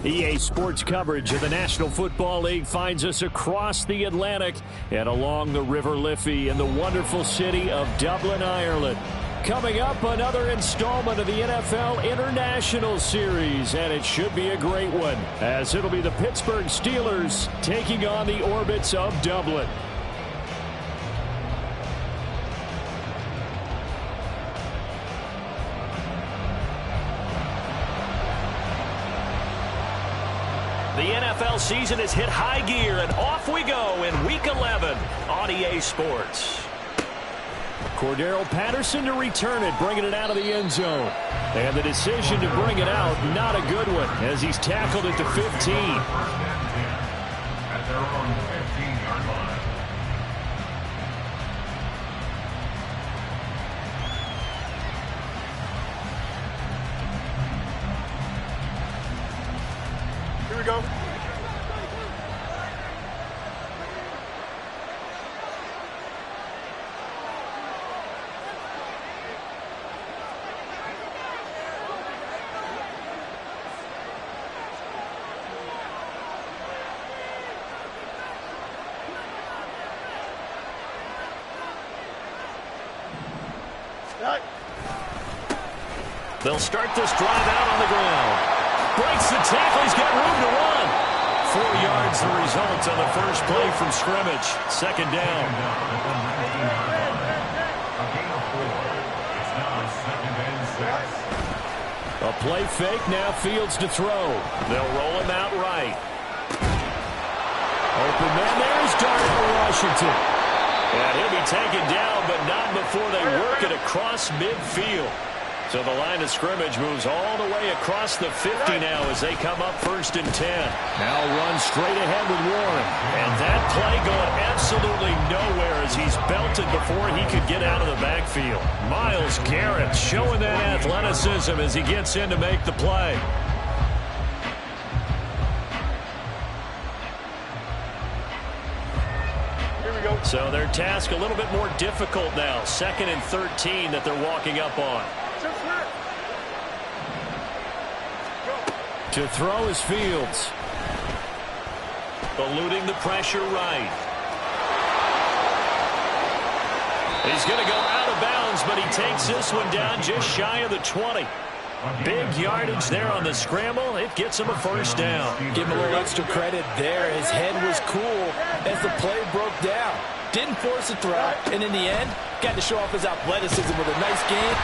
EA Sports coverage of the National Football League finds us across the Atlantic and along the River Liffey in the wonderful city of Dublin, Ireland. Coming up, another installment of the NFL International Series, and it should be a great one, as it'll be the Pittsburgh Steelers taking on the Orbits of Dublin. The NFL season has hit high gear, and off we go in Week 11 on EA Sports. Cordero Patterson to return it, bringing it out of the end zone. And the decision to bring it out, not a good one, as he's tackled at the 15. At their own 15-yard line. Here we go. They'll start this drive out on the ground. Breaks the tackle. He's got room to run. 4 yards the result on the first play from scrimmage. Second down. A play fake. Now Fields to throw. They'll roll him out right. Open man. There's Darnell Washington. And he'll be taken down, but not before they work it across midfield. So the line of scrimmage moves all the way across the 50 now as they come up 1st and 10. Now run straight ahead with Warren. And that play going absolutely nowhere as he's belted before he could get out of the backfield. Myles Garrett showing that athleticism as he gets in to make the play. So their task a little bit more difficult now. 2nd and 13 that they're walking up on. To throw is Fields. Eluding the pressure right. He's going to go out of bounds, but he takes this one down just shy of the 20. Big yardage there on the scramble. It gets him a first down. Give him a little extra credit there. His head was cool as the play broke down. Didn't force a throw, and in the end, got to show off his athleticism with a nice game.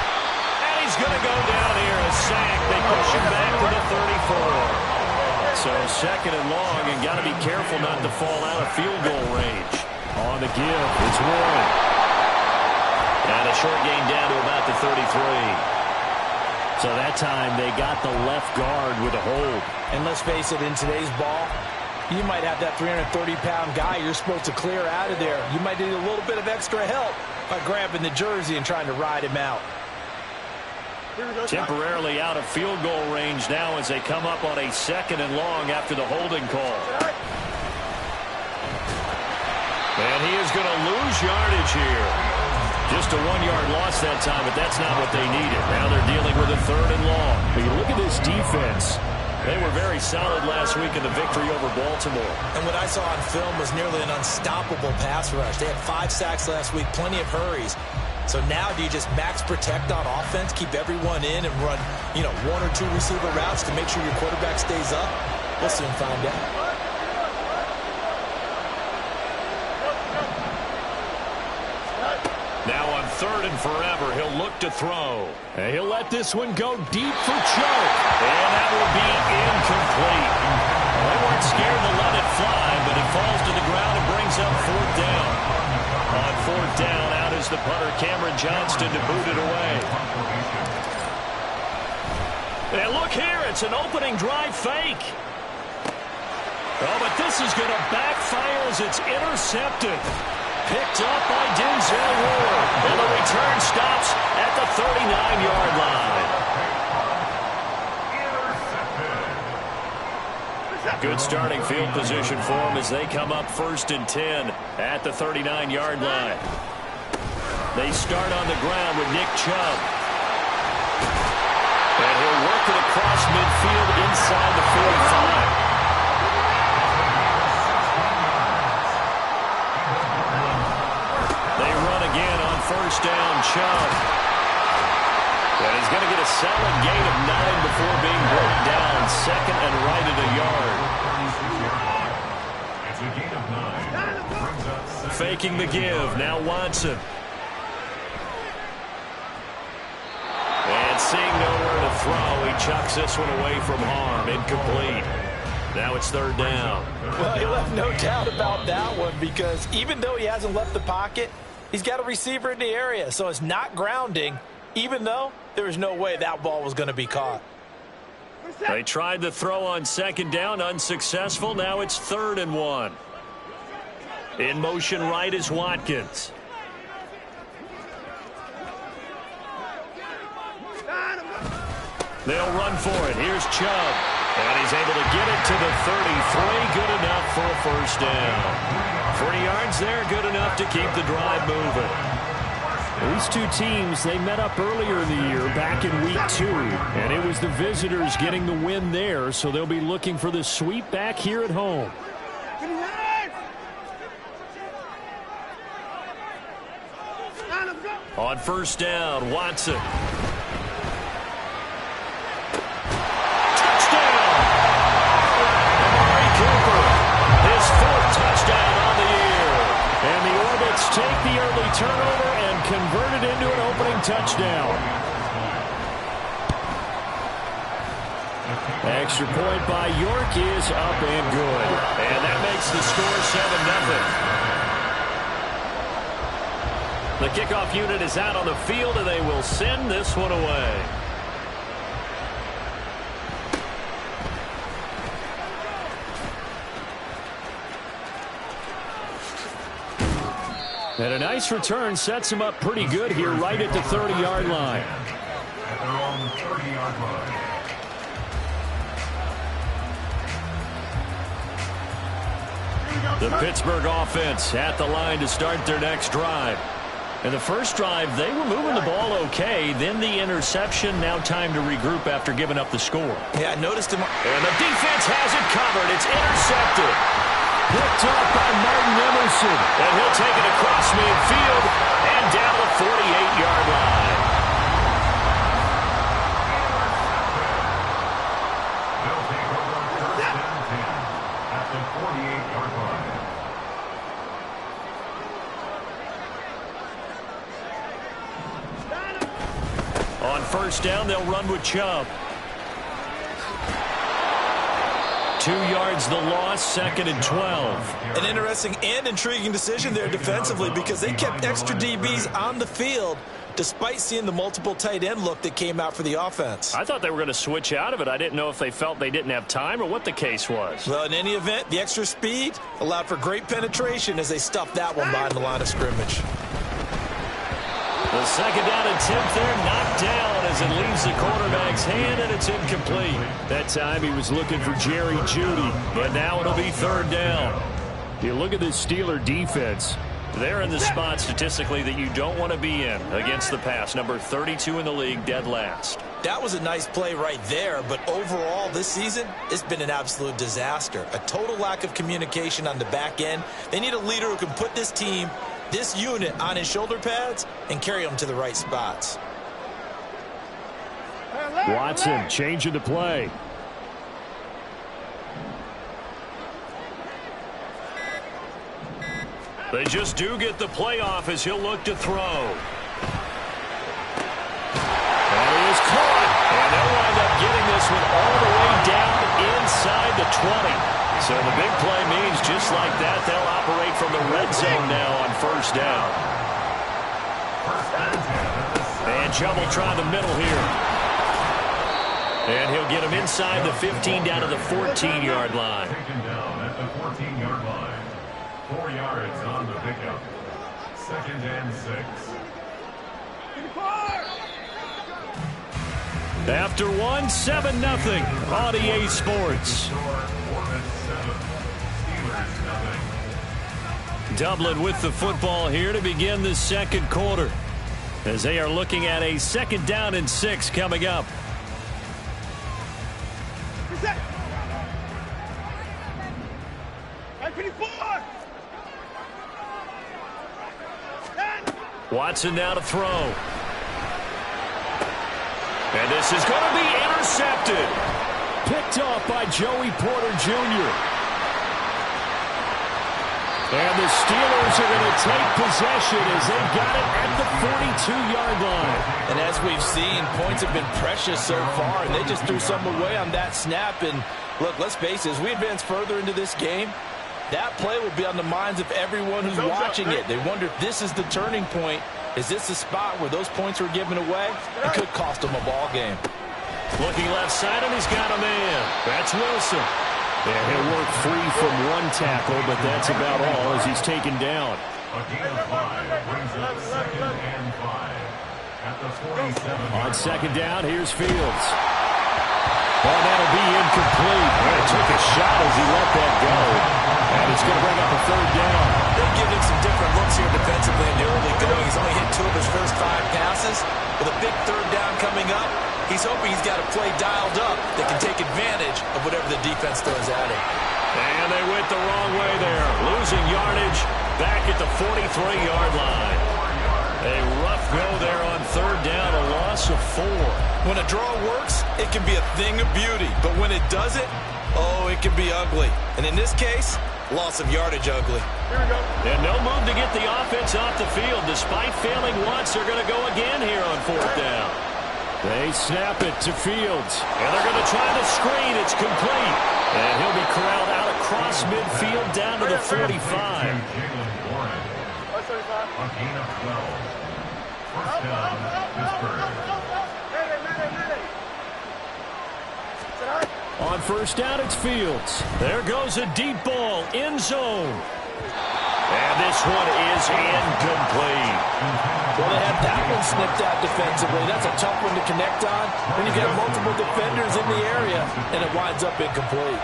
And he's going to go down here, a sack. They push him back to the 34. So 2nd and long, and got to be careful not to fall out of field goal range. On the give, it's Warren. And a short gain down to about the 33. So that time they got the left guard with a hold. And let's face it, in today's ball, you might have that 330-pound guy you're supposed to clear out of there. You might need a little bit of extra help by grabbing the jersey and trying to ride him out. Temporarily out of field goal range now as they come up on a 2nd and long after the holding call. And he is going to lose yardage here. Just a 1-yard loss that time, but that's not what they needed. Now they're dealing with a 3rd and long. But you look at this defense. They were very solid last week in the victory over Baltimore. And what I saw on film was nearly an unstoppable pass rush. They had 5 sacks last week, plenty of hurries. So now do you just max protect on offense, keep everyone in, and run, 1 or 2 receiver routes to make sure your quarterback stays up? We'll soon find out. Now on 3rd and forever, he'll look to throw. And he'll let this one go deep for choke. And that will be incomplete. They weren't scared to let it fly, but it falls to the ground and brings up 4th down. On 4th down, out is the punter, Cameron Johnston, to boot it away. And look here, it's an opening drive fake. Oh, but this is going to backfire as it's intercepted. Picked up by Denzel Ward. And the return stops at the 39-yard line. Good starting field position for them as they come up 1st and 10 at the 39-yard line. They start on the ground with Nick Chubb. And he'll work it across midfield inside the 45. faking the give. Now Watson. And seeing nowhere to throw, he chucks this one away from harm. Incomplete. Now it's third down. Well, he left no doubt about that one because even though he hasn't left the pocket, he's got a receiver in the area. So it's not grounding, even though there was no way that ball was going to be caught. They tried the throw on second down, unsuccessful. Now it's 3rd and 1. In motion right is Watkins. They'll run for it. Here's Chubb. And he's able to get it to the 33. Good enough for a first down. 40 yards there, good enough to keep the drive moving. These two teams, they met up earlier in the year, back in week 2. And it was the visitors getting the win there, so they'll be looking for the sweep back here at home. On first down, Watson. And the Orbits take the early turnover and convert it into an opening touchdown. Extra point by York is up and good. And that makes the score 7-0. The kickoff unit is out on the field, and they will send this one away. And a nice return sets him up pretty good here right at the 30-yard line. At their own 30-yard line. The Pittsburgh offense at the line to start their next drive. In the first drive, they were moving the ball okay. Then the interception. Now time to regroup after giving up the score. Yeah, I noticed him. And the defense has it covered. It's intercepted. Picked off by Martin Emerson. And he'll take it across midfield and down the 48-yard line. They'll take over first and 10 at the 48-yard line. On first down, they'll run with Chubb. 2 yards the loss, 2nd and 12. An interesting and intriguing decision there defensively because they kept extra DBs on the field despite seeing the multiple tight end look that came out for the offense. I thought they were going to switch out of it. I didn't know if they felt they didn't have time or what the case was. Well, in any event, the extra speed allowed for great penetration as they stuffed that one behind the line of scrimmage. The second down attempt there knocked down as it leaves the quarterback's hand, and it's incomplete. That time he was looking for Jerry Jeudy. But now it'll be third down. You look at this Steeler defense. They're in the spot statistically that you don't want to be in against the pass. Number 32 in the league, dead last. That was a nice play right there, but overall this season, it's been an absolute disaster. A total lack of communication on the back end. They need a leader who can put this team, this unit, on his shoulder pads and carry them to the right spots. Watson changing the play. They just do get the playoff as he'll look to throw. And he is caught. And they'll wind up getting this one all the way down inside the 20. So the big play means just like that, they'll operate from the red zone now on first down. And Chubb will try the middle here. And he'll get him inside the 15 down to the 14-yard line. Taken down at the 14-yard line. 4 yards on the pickup. 2nd and 6. After 7-0 on EA Sports. Dublin with the football here to begin the second quarter as they are looking at a 2nd down and 6 coming up. Watson now to throw. And this is going to be intercepted. Picked off by Joey Porter Jr. And the Steelers are going to take possession as they've got it at the 42-yard line. And as we've seen, points have been precious so far, and they just threw some away on that snap. And look, let's face it, as we advance further into this game, that play will be on the minds of everyone who's watching it. They wonder if this is the turning point. Is this the spot where those points were given away? It could cost them a ball game. Looking left side, and he's got a man. That's Wilson. And he'll work free from one tackle, but that's about all as he's taken down. A gain of 5 brings up 2nd and 5 at the 47. On second down, here's Fields. Oh, that'll be incomplete. He took a shot as he let that go. And it's going to bring up a 3rd down. They're giving some different looks here defensively in the early going. He's only hit 2 of his first 5 passes. With a big 3rd down coming up, he's hoping he's got a play dialed up that can take advantage of whatever the defense throws at him. And they went the wrong way there. Losing yardage back at the 43-yard line. A rough go there on 3rd down, a loss of 4. When a draw works, it can be a thing of beauty. But when it doesn't, oh, it can be ugly. And in this case, loss of yardage ugly. And no move to get the offense off the field. Despite failing once, they're going to go again here on 4th down. They snap it to Fields. And they're going to try the screen. It's complete. And he'll be corralled out across midfield down to the 45. A gain of 12. 1st down, Pittsburgh. On 1st down, it's Fields. There goes a deep ball, end zone. And this one is incomplete. Well, they had that one snipped out defensively. That's a tough one to connect on when you get multiple defenders in the area, and it winds up incomplete.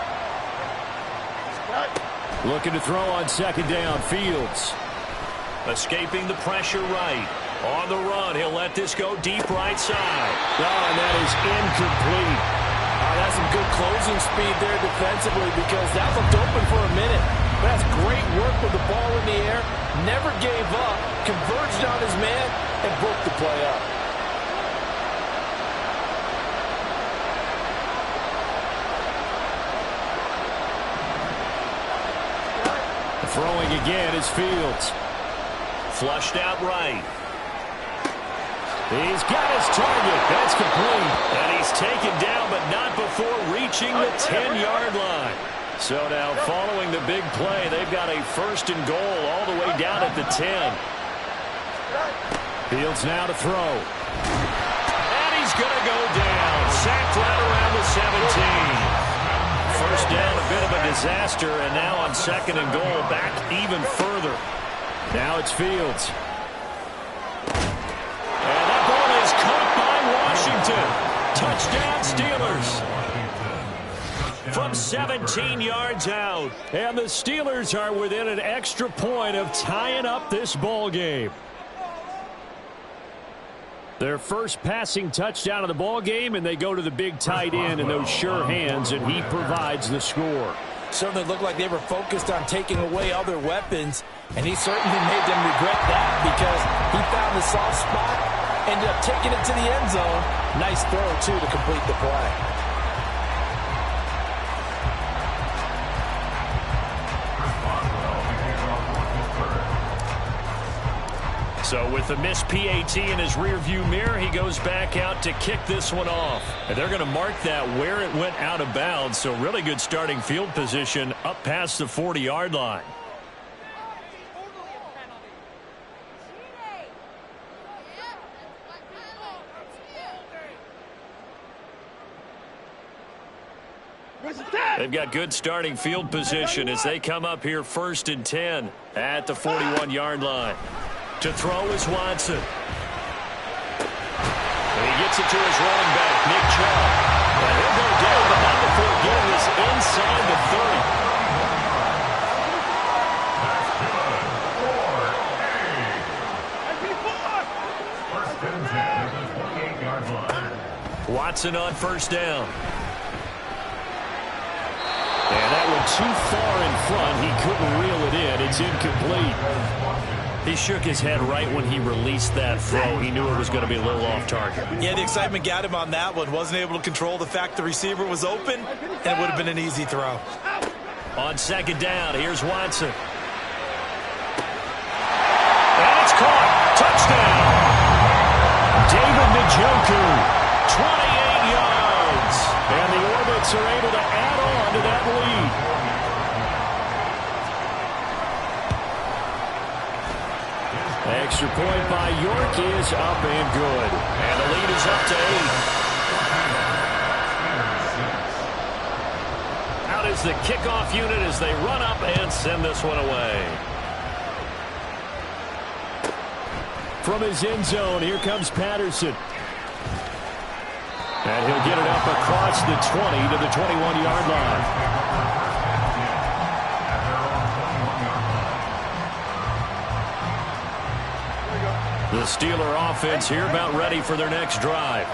Looking to throw on 2nd down, Fields. Escaping the pressure right. On the run, he'll let this go deep right side. Oh, and that is incomplete. That's some good closing speed there defensively because that looked open for a minute. But that's great work with the ball in the air. Never gave up, converged on his man, and broke the play up. Throwing again is Fields. Flushed out right. He's got his target. That's complete. And he's taken down, but not before reaching the 10-yard line. So now, following the big play, they've got a 1st and goal all the way down at the 10. Fields now to throw. And he's going to go down. Sacked right around the 17. 1st down, a bit of a disaster, and now on 2nd and goal, back even further. Now it's Fields. And that ball is caught by Washington. Touchdown, Steelers. From 17 yards out. And the Steelers are within an extra point of tying up this ball game. Their first passing touchdown of the ball game, and they go to the big tight end in those sure hands, and he provides the score. Certainly looked like they were focused on taking away other weapons, and he certainly made them regret that because he found the soft spot, ended up taking it to the end zone. Nice throw, too, to complete the play. So with the missed PAT in his rearview mirror, he goes back out to kick this one off. And they're going to mark that where it went out of bounds. So really good starting field position up past the 40-yard line. They've got good starting field position as they come up here 1st and 10 at the 41-yard line. To throw is Watson. And he gets it to his running back, Nick Chubb. And he'll go down, but not before getting this inside the 30. Watson on 1st down. And that one too far in front. He couldn't reel it in. It's incomplete. He shook his head right when he released that throw. He knew it was going to be a little off target. Yeah, the excitement got him on that one. Wasn't able to control the fact the receiver was open, and it would have been an easy throw. On 2nd down, here's Watson. Touchdown! David Njoku, 28 yards. And the Orbits are able to add on to that lead. Extra point by York is up and good. And the lead is up to 8. Out is the kickoff unit as they run up and send this one away. From his end zone, here comes Patterson. And he'll get it up across the 20 to the 21-yard line. The Steeler offense here about ready for their next drive.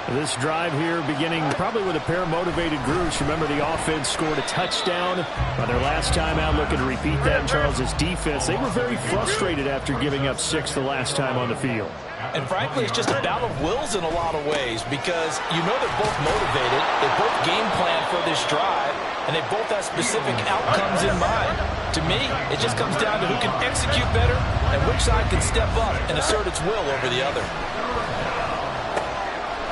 This drive here beginning probably with a pair of motivated groups. Remember, the offense scored a touchdown on their last time out, looking to repeat that in Charles' defense. They were very frustrated after giving up 6 the last time on the field. And frankly, it's just a battle of wills in a lot of ways because you know they're both motivated. They both game plan for this drive, and they both have specific outcomes in mind. To me, it just comes down to who can execute better and which side can step up and assert its will over the other.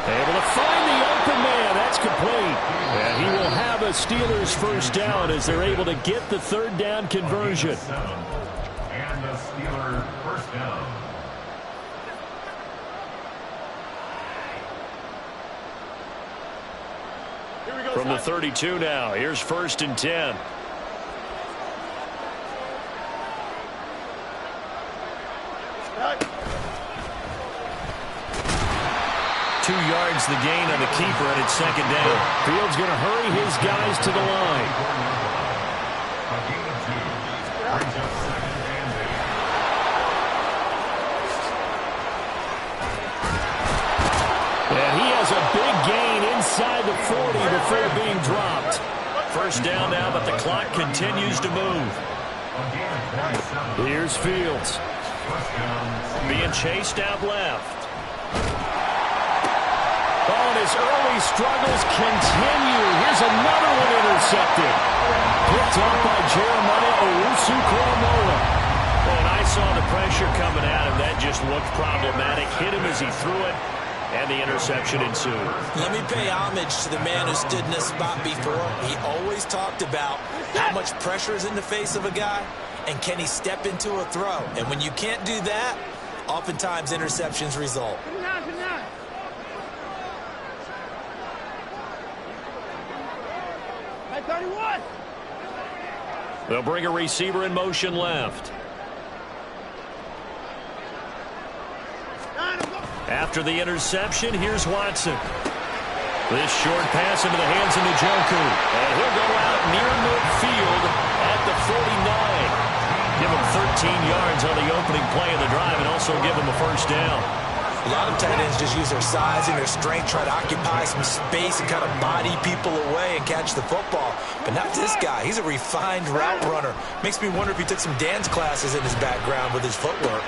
Able to find the open man. That's complete. And he will have a Steelers first down as they're able to get the third down conversion. And the Steelers first down. From the 32 now, here's 1st and 10. Two yards the gain on the keeper, and it's 2nd down. Field's going to hurry his guys to the line. And he has a big gain inside the 40 before being dropped. First down now, but the clock continues to move. Here's Fields. Being chased out left. Oh, and his early struggles continue. Here's another one intercepted. Picked up by Jeremiah Owusu-Koramoah. And I saw the pressure coming at him. That just looked problematic. Hit him as he threw it. And the interception ensued. Let me pay homage to the man who stood in this spot before. He always talked about how much pressure is in the face of a guy and can he step into a throw. And when you can't do that, oftentimes interceptions result. They'll bring a receiver in motion left. After the interception, here's Watson. This short pass into the hands of Njoku. And he'll go out near midfield at the 49. Give him 13 yards on the opening play of the drive and also give him a first down. A lot of tight ends just use their size and their strength, try to occupy some space and kind of body people away and catch the football. But not this guy. He's a refined route runner. Makes me wonder if he took some dance classes in his background with his footwork.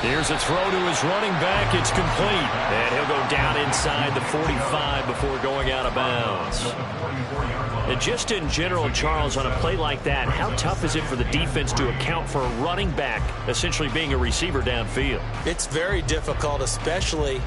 Here's a throw to his running back. It's complete. And he'll go down inside the 45 before going out of bounds. And just in general, Charles, on a play like that, how tough is it for the defense to account for a running back essentially being a receiver downfield? It's very difficult, especially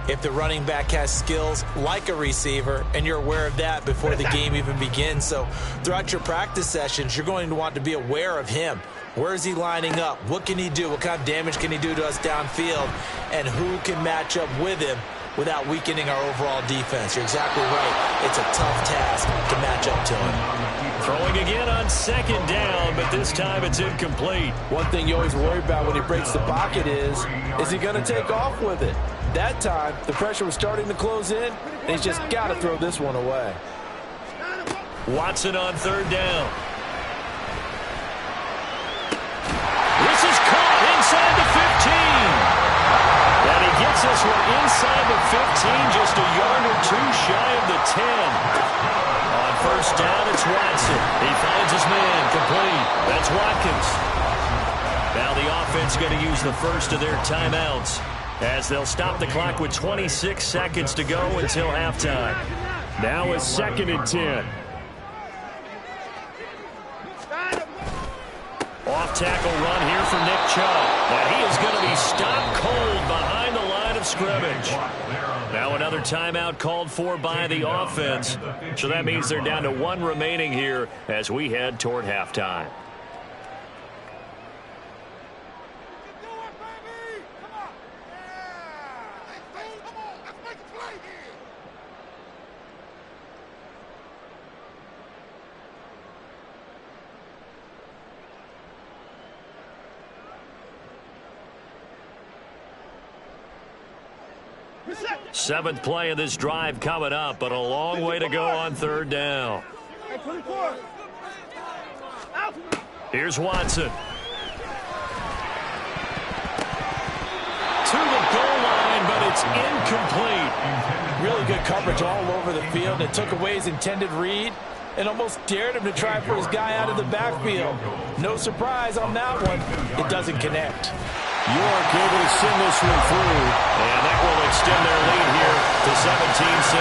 if the running back has skills like a receiver and you're aware of that before the game even begins. So throughout your practice sessions, you're going to want to be aware of him. Where is he lining up? What can he do? What kind of damage can he do to us downfield? And who can match up with him without weakening our overall defense? You're exactly right. It's a tough task to match up to him. Throwing again on 2nd down, but this time it's incomplete. One thing you always worry about when he breaks the pocket is he going to take off with it? That time, the pressure was starting to close in, and he's just got to throw this one away. Watson on 3rd down. This is caught inside the 15. And he gets this one inside the 15, just a yard or two shy of the 10. On 1st down, it's Watson. He finds his man, complete. That's Watkins. Now the offense going to use the first of their timeouts as they'll stop the clock with 26 seconds to go until halftime. Now it's 2nd and 10. Off-tackle run here for Nick Chubb. And he is going to be stopped cold behind the line of scrimmage. Now another timeout called for by the offense. So that means they're down to one remaining here as we head toward halftime. Seventh play of this drive coming up, but a long way to go on third down. Here's Watson. To the goal line, but it's incomplete. Really good coverage all over the field. It took away his intended read and almost dared him to try for his guy out of the backfield. No surprise on that one. It doesn't connect. York able to send this one through. And that will extend their lead here to 17-6.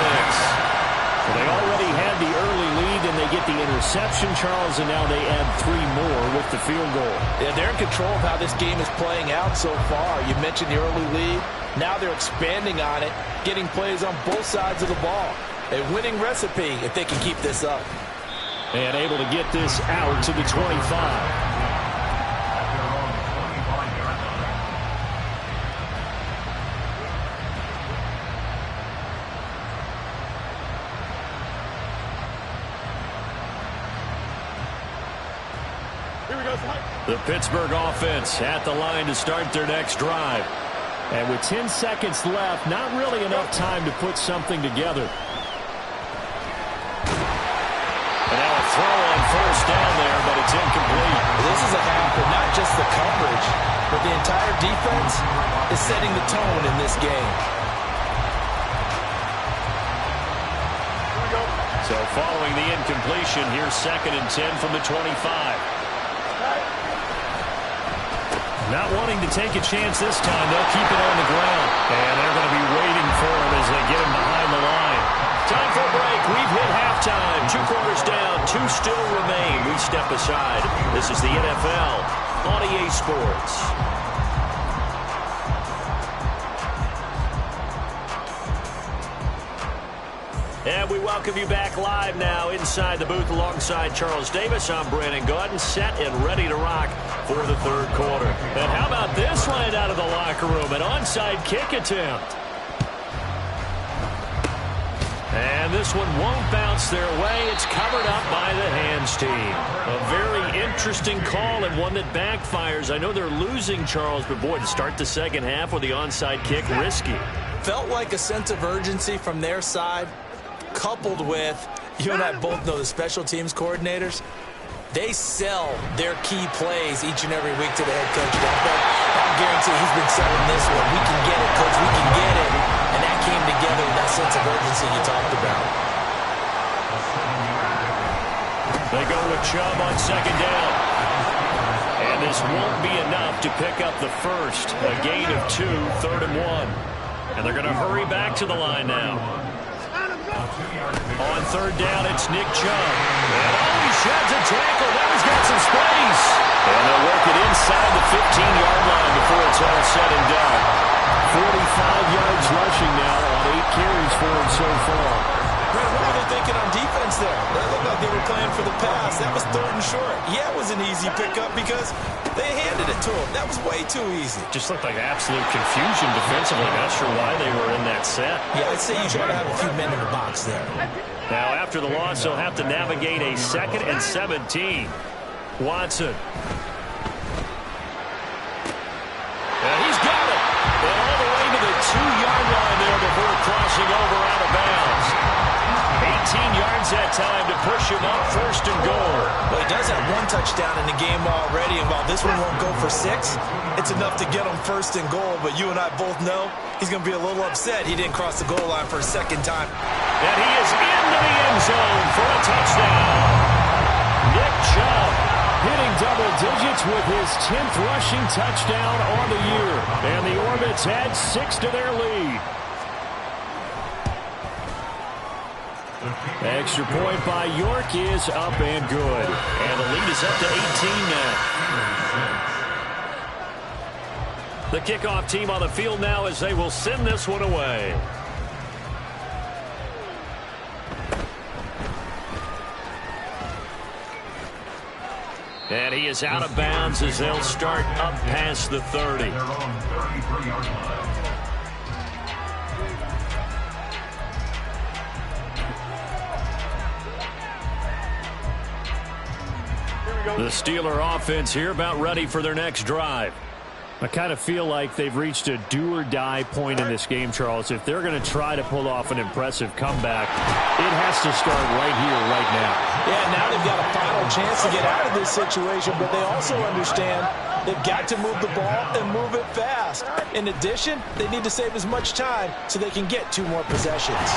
Well, they already had the early lead, and they get the interception, Charles, and now they add 3 more with the field goal. Yeah, they're in control of how this game is playing out so far. You mentioned the early lead. Now they're expanding on it, getting plays on both sides of the ball. A winning recipe if they can keep this up. And able to get this out to the 25. The Pittsburgh offense at the line to start their next drive. And with 10 seconds left, not really enough time to put something together. And now a throw on first down there, but it's incomplete. This is a half of not just the coverage, but the entire defense is setting the tone in this game. So following the incompletion, here's 2nd and 10 from the 25. Not wanting to take a chance this time. They'll keep it on the ground. And they're going to be waiting for him as they get him behind the line. Time for a break. We've hit halftime. 2 quarters down. 2 still remain. We step aside. This is the NFL on EA Sports. And we welcome you back live now inside the booth alongside Charles Davis. I'm Brandon Gaudin, set and ready to rock for the third quarter. And how about this one out of the locker room? An onside kick attempt. And this one won't bounce their way. It's covered up by the hands team. A very interesting call and one that backfires. I know they're losing, Charles, but boy, to start the second half with the onside kick, risky. Felt like a sense of urgency from their side, coupled with, you and I both know the special teams coordinators, they sell their key plays each and every week to the head coach. I guarantee he's been selling this one. We can get it, coach. We can get it. And that came together with that sense of urgency you talked about. They go with Chubb on 2nd down. And this won't be enough to pick up the first. A gain of 2, 3rd and 1. And they're going to hurry back to the line now. On 3rd down, it's Nick Chubb. And he sheds a tackle. Now he's got some space. And they'll work it inside the 15-yard line before it's all said and done. 45 yards rushing now on 8 carries for him so far. What were they thinking on defense there? They looked like they were playing for the pass. That was 3rd and short. Yeah, it was an easy pickup because they handed it to him. That was way too easy. Just looked like absolute confusion defensively. Not sure why they were in that set. Yeah, I'd say you try to have a few men in the box there. Now, after the loss, they'll have to navigate a 2nd and 17. Watson. And he's got it. And all the way to the 2-yard line there before crossing over out of bounds. 18 yards that time to push him up 1st and goal. Well, he does have 1 touchdown in the game already, and while this one won't go for 6, it's enough to get him 1st and goal. But you and I both know he's going to be a little upset he didn't cross the goal line for a 2nd time. And he is into the end zone for a touchdown. Nick Chubb hitting double digits with his 10th rushing touchdown on the year. And the Orbits add 6 to their lead. Extra point by York is up and good. And the lead is up to 18 now. The kickoff team on the field now as they will send this one away. And he is out of bounds as they'll start up past the 30. The Steeler offense here about ready for their next drive. I kind of feel like they've reached a do-or-die point in this game, Charles. If they're going to try to pull off an impressive comeback, it has to start right here, right now. Yeah, now they've got a final chance to get out of this situation, but they also understand they've got to move the ball and move it fast. In addition, they need to save as much time so they can get 2 more possessions.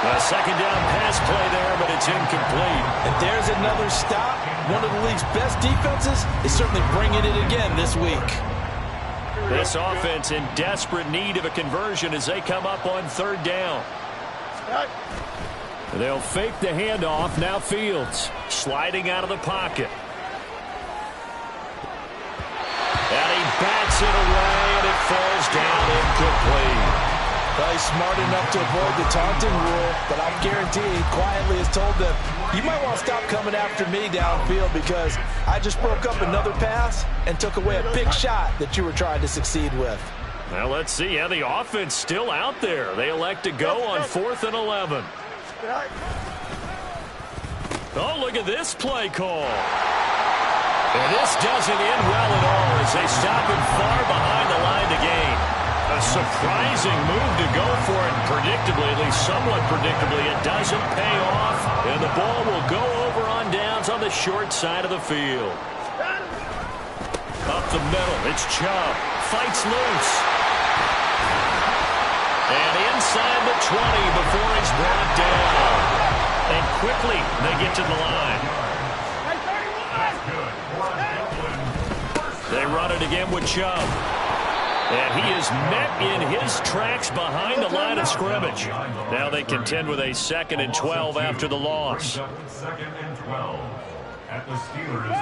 A second down pass play there, but it's incomplete. And there's another stop. One of the league's best defenses is certainly bringing it again this week. This offense in desperate need of a conversion as they come up on 3rd down. They'll fake the handoff. Now Fields sliding out of the pocket. And he bats it away, and it falls down incomplete. Well, he's smart enough to avoid the taunting rule, but I guarantee he quietly has told them, you might want to stop coming after me downfield because I just broke up another pass and took away a big shot that you were trying to succeed with. Well, let's see how the offense still out there. They elect to go on 4th and 11. Oh, look at this play call. And this doesn't end well at all as they stop him far behind the line to gain. A surprising move to go for it, and predictably, at least somewhat predictably, it doesn't pay off, and the ball will go over on downs on the short side of the field. Up the middle, it's Chubb. Fights loose. And inside the 20 before he's brought down. And quickly, they get to the line. They run it again with Chubb. And he is met in his tracks behind the line of scrimmage. Now they contend with a 2nd and 12 after the loss.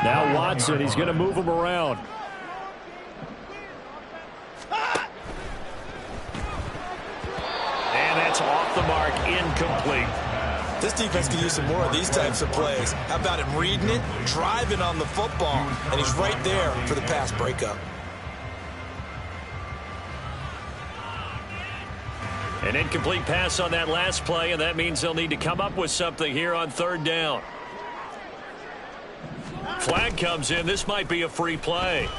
Now Watson, he's going to move him around. And that's off the mark, incomplete. This defense can use some more of these types of plays. How about him reading it, driving on the football, and he's right there for the pass breakup. An incomplete pass on that last play, and that means they'll need to come up with something here on 3rd down. Flag comes in. This might be a free play.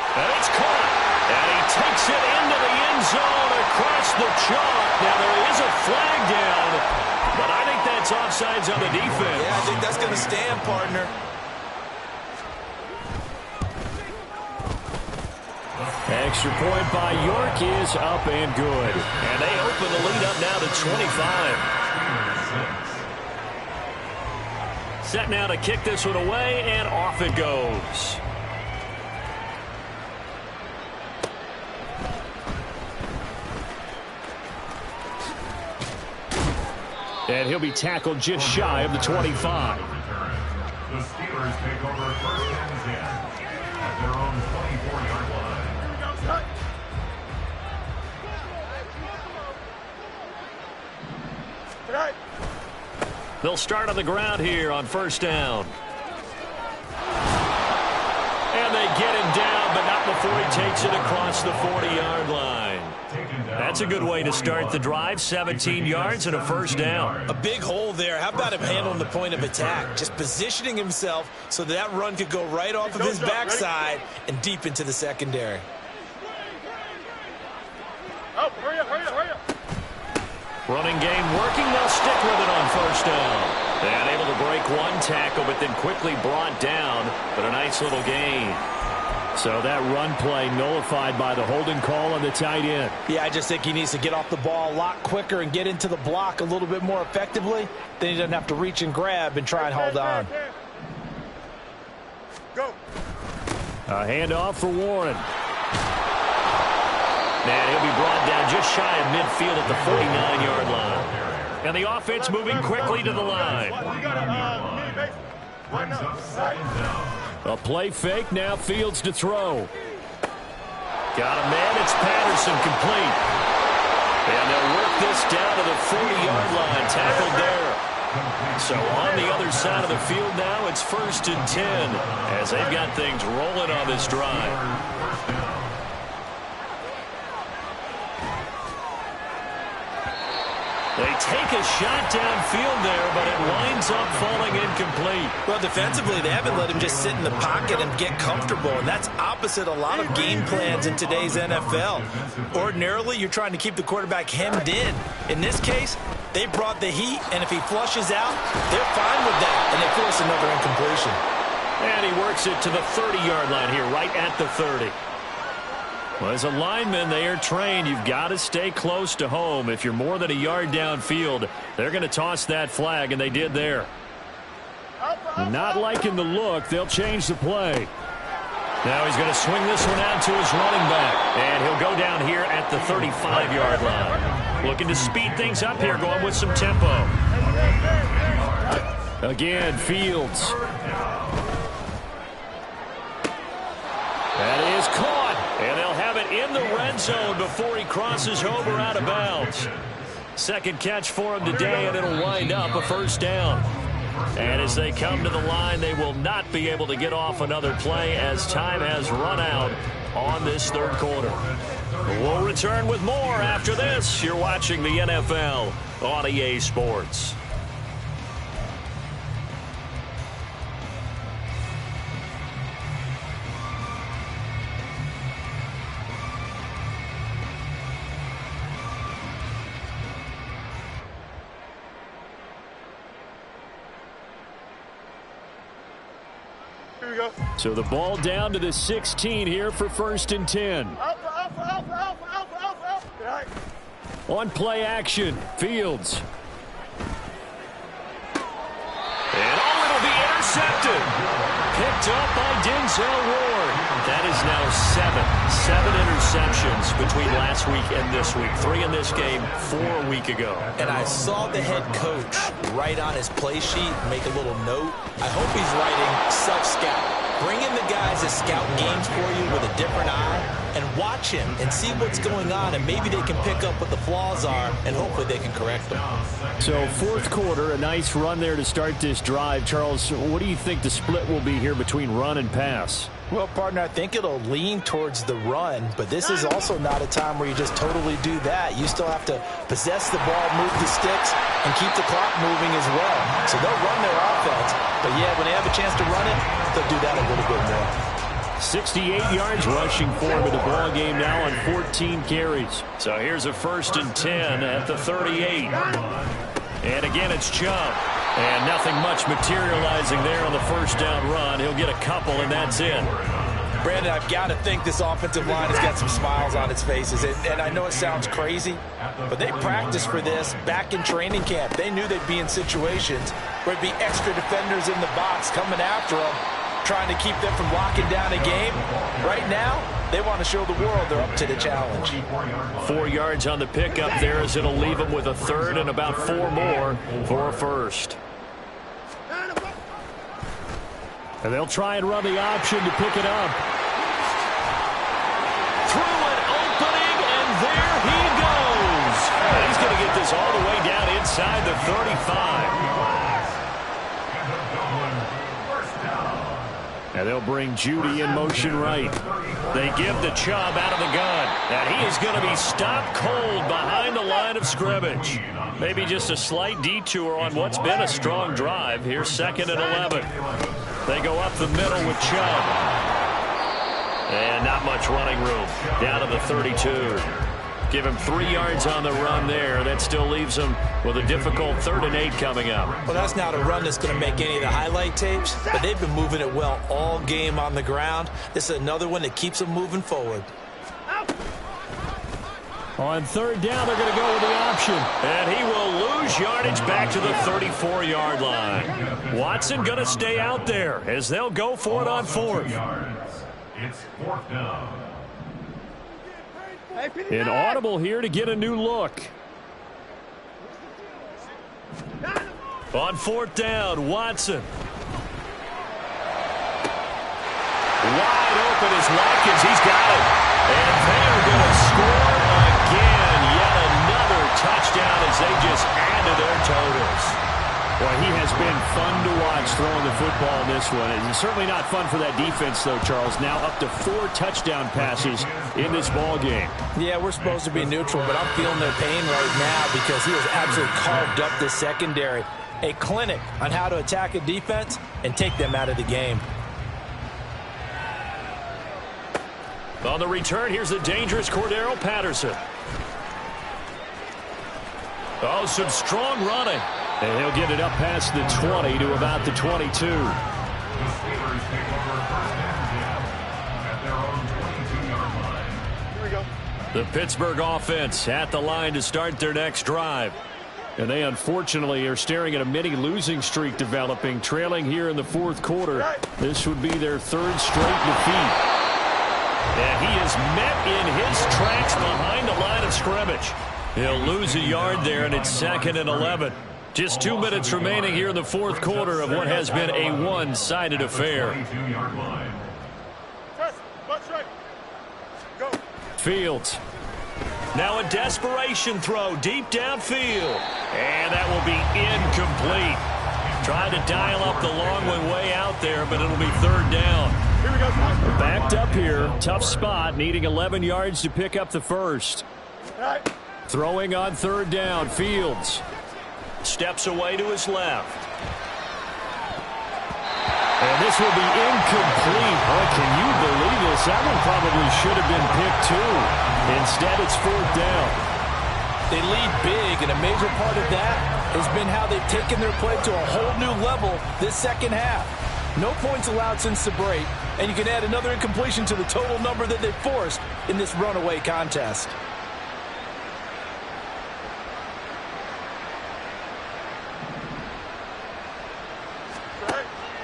And it's caught. And he takes it into the end zone across the chalk. Now there is a flag down, but I think that's offsides on the defense. Yeah, I think that's going to stand, partner. Extra point by York is up and good. And they open the lead up now to 25. Set now to kick this one away, and off it goes. And he'll be tackled just shy of the 25. The Steelers take over 1st and 10 at their own 24-yard line. They'll start on the ground here on 1st down. And they get him down, but not before he takes it across the 40-yard line. That's a good way to start the drive. 17 yards and a 1st down. A big hole there. How about him handling the point of attack? Just positioning himself so that run could go right off of his backside and deep into the secondary. Oh, hurry up. Running game working. They'll stick with it on 1st down. And able to break one tackle, but then quickly brought down. But a nice little gain. So that run play nullified by the holding call on the tight end. Yeah, I just think he needs to get off the ball a lot quicker and get into the block a little bit more effectively. Then he doesn't have to reach and grab and try and hold on. Go. A handoff for Warren. And he'll be brought down just shy of midfield at the 49-yard line. And the offense moving quickly to the line. A play fake, now Fields to throw. Got a man, it's Patterson, complete. And they'll work this down to the 40-yard line, tackled there. So on the other side of the field now, it's 1st and 10 as they've got things rolling on this drive. They take a shot downfield there, but it winds up falling incomplete. Well, defensively, they haven't let him just sit in the pocket and get comfortable, and that's opposite a lot of game plans in today's NFL. Ordinarily, you're trying to keep the quarterback hemmed in. In this case, they brought the heat, and if he flushes out, they're fine with that, and they force another incompletion. And he works it to the 30-yard line here, right at the 30. Well, as a lineman, they are trained. You've got to stay close to home. If you're more than a yard downfield, they're going to toss that flag, and they did there. Not liking the look. They'll change the play. Now he's going to swing this one out to his running back, and he'll go down here at the 35-yard line. Looking to speed things up here, going with some tempo. Again, Fields. That is caught. And they'll have it in the red zone before he crosses over out of bounds. Second catch for him today, and it'll wind up a 1st down. And as they come to the line, they will not be able to get off another play as time has run out on this 3rd quarter. We'll return with more after this. You're watching the NFL on EA Sports. So the ball down to the 16 here for 1st and 10. On play action, Fields. And it'll be intercepted. Picked up by Denzel Ward. That is now 7 interceptions between last week and this week. 3 in this game, 4 a week ago. And I saw the head coach write on his play sheet, make a little note. I hope he's writing self-scout. Bring in the guys that scout games for you with a different eye and watch him and see what's going on, and maybe they can pick up what the flaws are, and hopefully they can correct them. So 4th quarter, a nice run there to start this drive. Charles, what do you think the split will be here between run and pass? Well, partner, I think it'll lean towards the run, but this is also not a time where you just totally do that. You still have to possess the ball, move the sticks, and keep the clock moving as well. So they'll run their offense, but yeah, when they have a chance to run it, they'll do that a little bit more. 68 yards rushing for him in the ball game now on 14 carries. So here's a 1st and 10 at the 38. And again, it's Chubb. And nothing much materializing there on the 1st down run. He'll get a couple, and that's it. Brandon, I've got to think this offensive line has got some smiles on its faces. And I know it sounds crazy, but they practiced for this back in training camp. They knew they'd be in situations where there'd be extra defenders in the box coming after them, trying to keep them from locking down a game. Right now, they want to show the world they're up to the challenge. 4 yards on the pickup there as it'll leave them with a 3rd and about 4 more for a 1st. And they'll try and run the option to pick it up. Through an opening, and there he goes. And he's going to get this all the way down inside the 35. And they'll bring Judy in motion right. They give the Chubb out of the gun. And he is going to be stopped cold behind the line of scrimmage. Maybe just a slight detour on what's been a strong drive. Here's 2nd and 11. They go up the middle with Chubb. And not much running room. Down to the 32. Give him 3 yards on the run there. That still leaves him with a difficult 3rd and 8 coming up. Well, that's not a run that's going to make any of the highlight tapes, but they've been moving it well all game on the ground. This is another one that keeps them moving forward. On 3rd down, they're going to go with the option. And he will lose yardage back to the 34-yard line. Watson going to stay out there as they'll go for it on 4th. It's 4th down. An audible here to get a new look. On 4th down, Watson. Wide open is Watkins. He's got it. And they're going to score again. Yet another touchdown as they just add to their totals. Well, he has been fun to watch throwing the football in this one. It's certainly not fun for that defense, though, Charles. Now up to 4 touchdown passes in this ball game. Yeah, we're supposed to be neutral, but I'm feeling their pain right now because he has absolutely carved up the secondary. A clinic on how to attack a defense and take them out of the game. On the return, here's the dangerous Cordero Patterson. Oh, some strong running. And he'll get it up past the 20 to about the 22. The Steelers take over 1st and 10 at their own 22-yard line. Here we go. The Pittsburgh offense at the line to start their next drive. And they unfortunately are staring at a mini losing streak developing, trailing here in the 4th quarter. This would be their 3rd straight defeat. And he is met in his tracks behind the line of scrimmage. He'll lose a yard there, and it's 2nd and 11. Just 2 minutes remaining here in the 4th quarter of what has been a one-sided affair. 22-yard line. Fields. Now a desperation throw deep downfield. And that will be incomplete. Tried to dial up the long way out there, but it'll be 3rd down. Here we go. Backed up here. Tough spot, needing 11 yards to pick up the first. Throwing on 3rd down, Fields. Steps away to his left. And this will be incomplete. Oh, can you believe this? That one probably should have been picked too. Instead, it's 4th down. They lead big, and a major part of that has been how they've taken their play to a whole new level this second half. No points allowed since the break, and you can add another incompletion to the total number that they've forced in this runaway contest.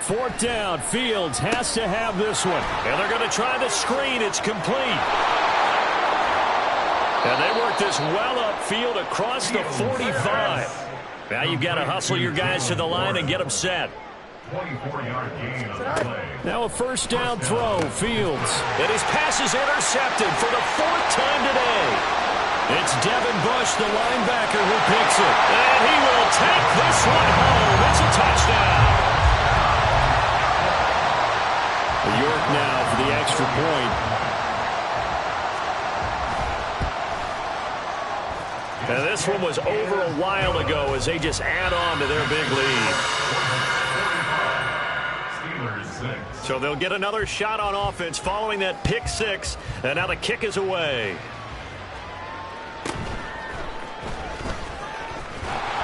Fourth down, Fields has to have this one. And they're going to try the screen. It's complete. And they work this well upfield across the 45. Now you've got to hustle your guys to the line and get them set. 24-yard gain on the play. Now a first down throw, Fields. And his pass is intercepted for the 4th time today. It's Devin Bush, the linebacker, who picks it. And he will take this one home. It's a touchdown. York now for the extra point. And this one was over a while ago as they just add on to their big lead. Steelers 6. So they'll get another shot on offense following that pick 6. And now the kick is away.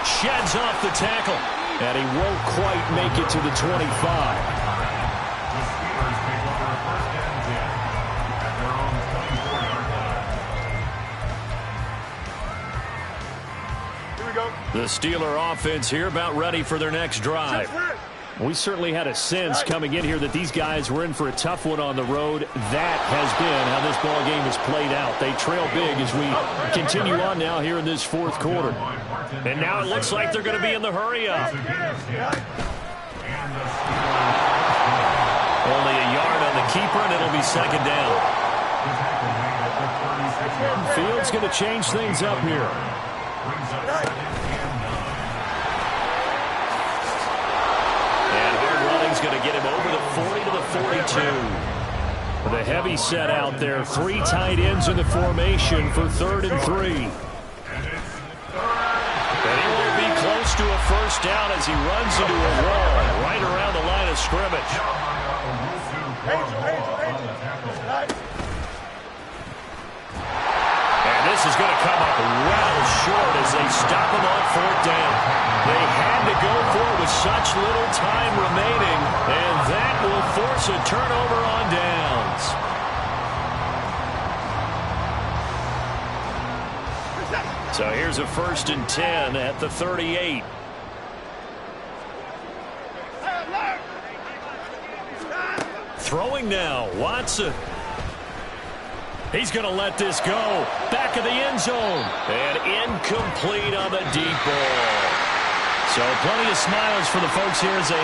Sheds off the tackle. And he won't quite make it to the 25. The Steeler offense here about ready for their next drive. We certainly had a sense coming in here that these guys were in for a tough one on the road. That has been how this ball game has played out. They trail big as we continue on now here in this 4th quarter. And now it looks like they're going to be in the hurry-up. Only a yard on the keeper, and it'll be 2nd down. Fields going to change things up here. Going to get him over the 40 to the 42. The heavy set out there. 3 tight ends in the formation for 3rd and 3. And he won't be close to a first down as he runs into a wall right around the line of scrimmage. And this is going to come up well short as they stop him on 4th down. They had to go for it with such little time remaining, and that will force a turnover on downs. So here's a 1st and 10 at the 38. Throwing now, Watson. He's going to let this go. Back of the end zone. And incomplete on the deep ball. So plenty of smiles for the folks here as they head